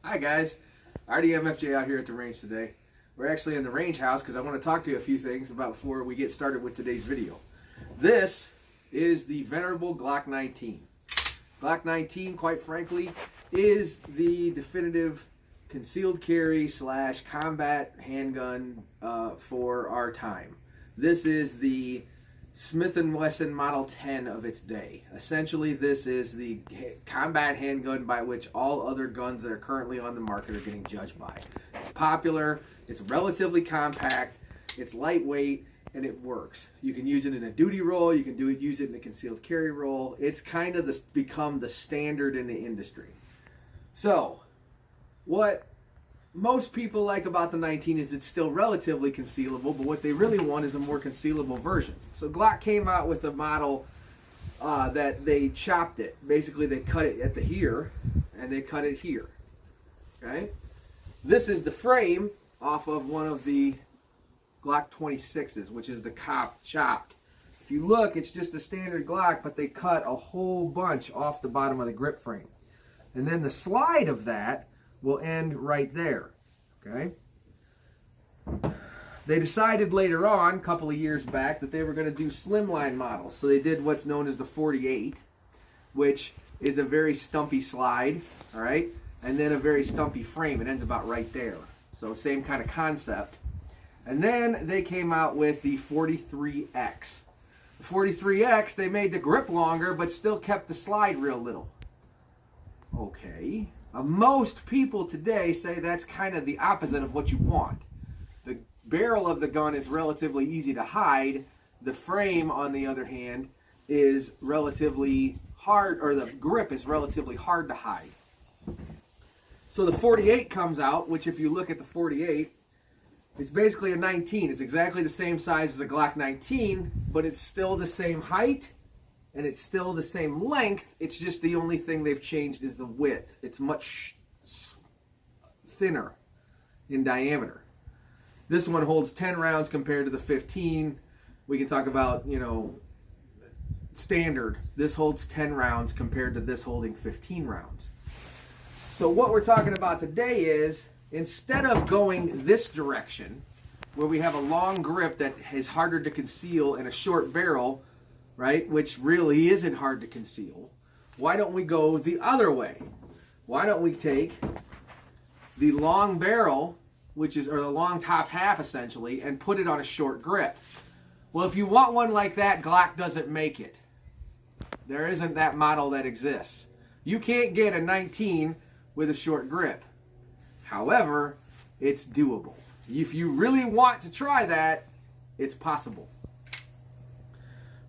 Hi guys, RDMFJ out here at the range today. We're actually in the range house because I want to talk to you a few things about before we get started with today's video. This is the venerable Glock 19. Glock 19, quite frankly, is the definitive concealed carry / combat handgun for our time. This is the Smith & Wesson Model 10 of its day. Essentially, this is the combat handgun by which all other guns that are currently on the market are getting judged by. It's popular, it's relatively compact, it's lightweight, and it works. You can use it in a duty role, you can use it in a concealed carry role. It's kind of become the standard in the industry. So, what most people like about the 19 is it's still relatively concealable, but what they really want is a more concealable version. So Glock came out with a model that they chopped it. Basically, they cut it at the here, and they cut it here. Okay? This is the frame off of one of the Glock 26s, which is the cop chopped. If you look, it's just a standard Glock, but they cut a whole bunch off the bottom of the grip frame. And then the slide of that will end right there. Okay? They decided later on, a couple of years back, that they were going to do slimline models. So they did what's known as the 48, which is a very stumpy slide, all right? And then a very stumpy frame. It ends about right there. So same kind of concept. And then they came out with the 43X. The 43X, they made the grip longer, but still kept the slide real little. Okay. Most people today say that's kind of the opposite of what you want. The barrel of the gun is relatively easy to hide. The frame, on the other hand, is relatively hard, or the grip is relatively hard to hide. So the 48 comes out, which if you look at the 48, it's basically a 19. It's exactly the same size as a Glock 19, but it's still the same height, and it's still the same length. It's just the only thing they've changed is the width. It's much thinner in diameter. This one holds 10 rounds compared to the 15. We can talk about, standard. This holds 10 rounds compared to this holding 15 rounds. So what we're talking about today is, instead of going this direction, where we have a long grip that is harder to conceal and a short barrel, right, which really isn't hard to conceal, why don't we go the other way? Why don't we take the long barrel, or the long top half essentially, and put it on a short grip? Well, if you want one like that, Glock doesn't make it. There isn't that model that exists. You can't get a 19 with a short grip. However, it's doable. If you really want to try that, it's possible.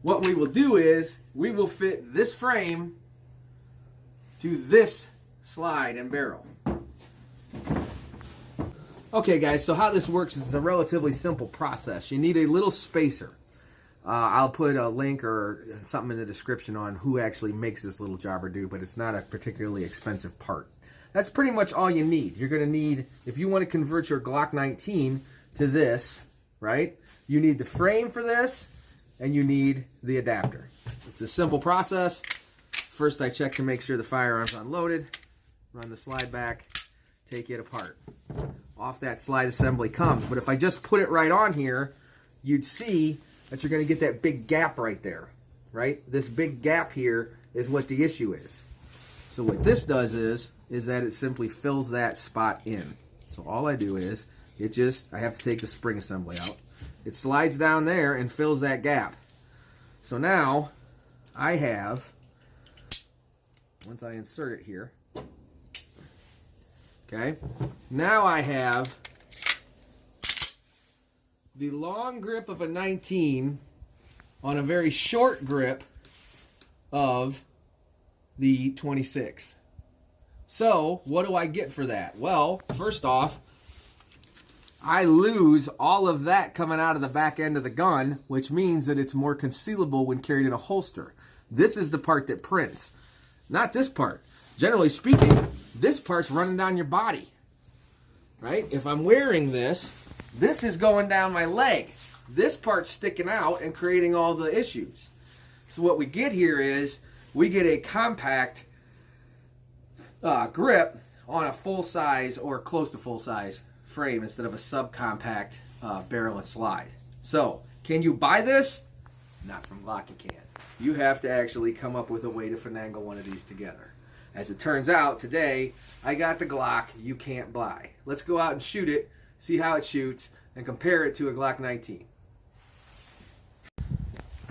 What we will do is, we will fit this frame to this slide and barrel. Okay guys, so how this works is a relatively simple process. You need a little spacer. I'll put a link or something in the description on who actually makes this little jobber do, but it's not a particularly expensive part. That's pretty much all you need. You're going to need, if you want to convert your Glock 19 to this, right, you need the frame for this, and you need the adapter. It's a simple process. First I check to make sure the firearm's unloaded, run the slide back, take it apart. Off that slide assembly comes, but if I just put it right on here, you'd see that you're going to get that big gap right there, right? This big gap here is what the issue is. So what this does is that it simply fills that spot in. So all I do is, I have to take the spring assembly out. It slides down there and fills that gap. So now I have, once I insert it here, okay, now I have the long grip of a 19 on a very short grip of the 26. So what do I get for that? Well, first off, I lose all of that coming out of the back end of the gun, which means that it's more concealable when carried in a holster. This is the part that prints, not this part. Generally speaking, this part's running down your body, right? If I'm wearing this, this is going down my leg. This part's sticking out and creating all the issues. So what we get here is, we get a compact grip on a full size or close to full size frame instead of a subcompact barrel and slide. So, can you buy this? Not from Glock you can't. You have to actually come up with a way to finagle one of these together. As it turns out, today, I got the Glock you can't buy. Let's go out and shoot it, see how it shoots, and compare it to a Glock 19.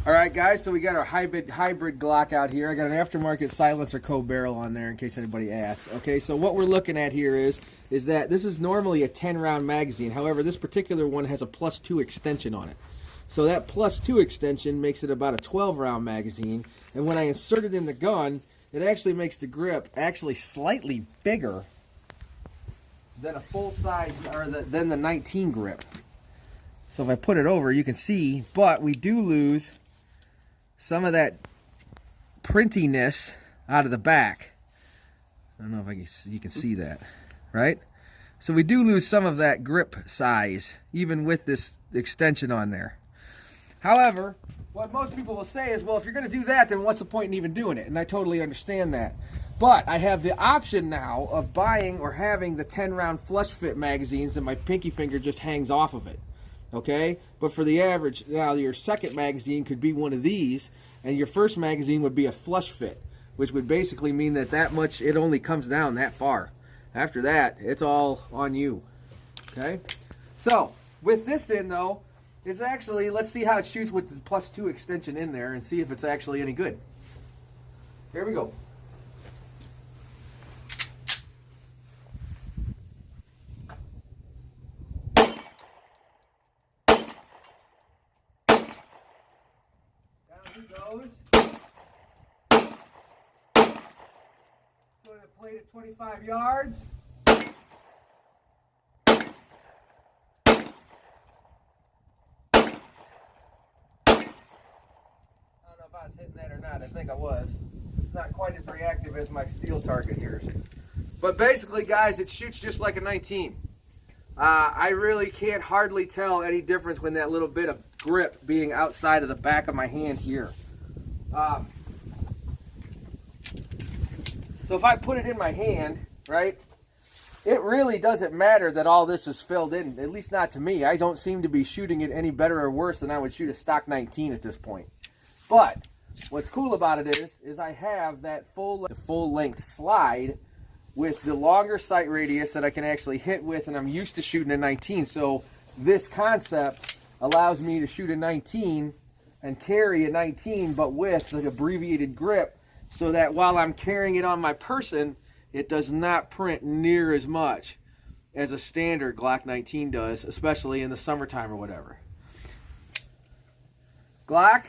Alright guys, so we got our hybrid Glock out here. I got an aftermarket silencer barrel on there in case anybody asks. Okay, so what we're looking at here is that this is normally a 10-round magazine. However, this particular one has a +2 extension on it. So that +2 extension makes it about a 12-round magazine. And when I insert it in the gun, it actually makes the grip actually slightly bigger than a full-size, or than the 19 grip. So if I put it over, you can see, but we do lose some of that printiness out of the back. I don't know if you can see that, right? So we do lose some of that grip size, even with this extension on there. However, what most people will say is, well, if you're going to do that, then what's the point in even doing it? And I totally understand that. But I have the option now of buying or having the 10-round flush fit magazines that my pinky finger just hangs off of it. Okay? But for the average, now your second magazine could be one of these, and your first magazine would be a flush fit, which would basically mean that much, it only comes down that far. After that, it's all on you. Okay? So, with this in though, it's actually, let's see how it shoots with the +2 extension in there and see if it's actually any good. Here we go. Down he goes. Going to plate at 25 yards. If I was hitting that or not, I think I was. It's not quite as reactive as my steel target here. But basically, guys, it shoots just like a 19. I really can't hardly tell any difference when that little bit of grip being outside of the back of my hand here. So if I put it in my hand, right, it really doesn't matter that all this is filled in, at least not to me. I don't seem to be shooting it any better or worse than I would shoot a stock 19 at this point. But what's cool about it is I have that full length slide with the longer sight radius that I can actually hit with, and I'm used to shooting a 19. So this concept allows me to shoot a 19 and carry a 19, but with like abbreviated grip, so that while I'm carrying it on my person, it does not print near as much as a standard Glock 19 does, especially in the summertime or whatever. Glock,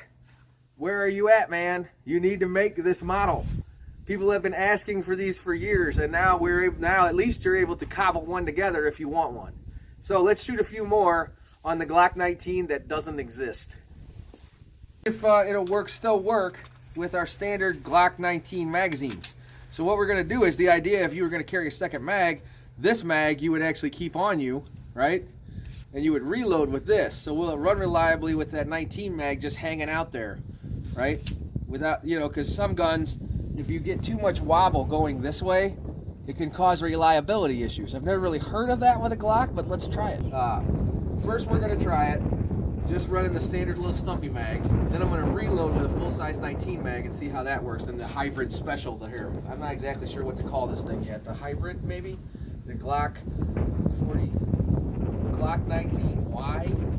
where are you at, man? You need to make this model. People have been asking for these for years, and now at least you're able to cobble one together if you want one. So let's shoot a few more on the Glock 19 that doesn't exist. If it'll still work with our standard Glock 19 magazines. So what we're going to do is, the idea, if you were going to carry a second mag, this mag you would actually keep on you, right? And you would reload with this. So will it run reliably with that 19 mag just hanging out there? Right? Without, because some guns, if you get too much wobble going this way, it can cause reliability issues. I've never really heard of that with a Glock, but let's try it. First, we're going to try it just running the standard little stumpy mag. Then I'm going to reload with a full-size 19 mag and see how that works. And the hybrid special here. I'm not exactly sure what to call this thing yet. The hybrid, maybe? The Glock 40, Glock 19Y.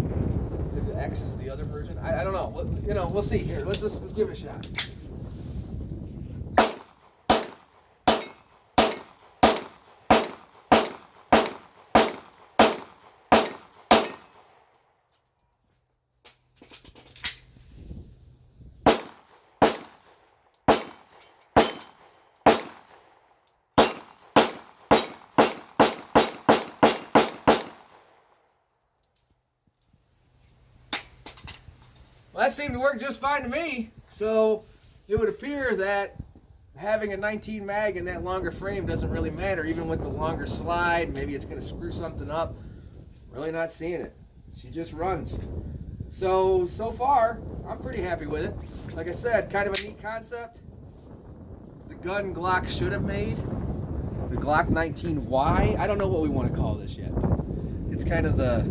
X is the other version. I don't know. We'll see. Here, let's give it a shot. Well, that seemed to work just fine to me. So it would appear that having a 19 mag in that longer frame doesn't really matter, even with the longer slide. Maybe it's going to screw something up. Really not seeing it. She just runs. So far, I'm pretty happy with it. Like I said, kind of a neat concept. The gun Glock should have made the Glock 19Y. I don't know what we want to call this yet, but it's kind of the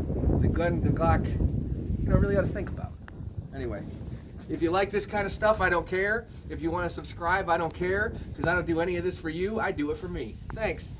gun, the Glock, you know, really ought to think about. Anyway, if you like this kind of stuff, I don't care. If you want to subscribe, I don't care, because I don't do any of this for you. I do it for me. Thanks.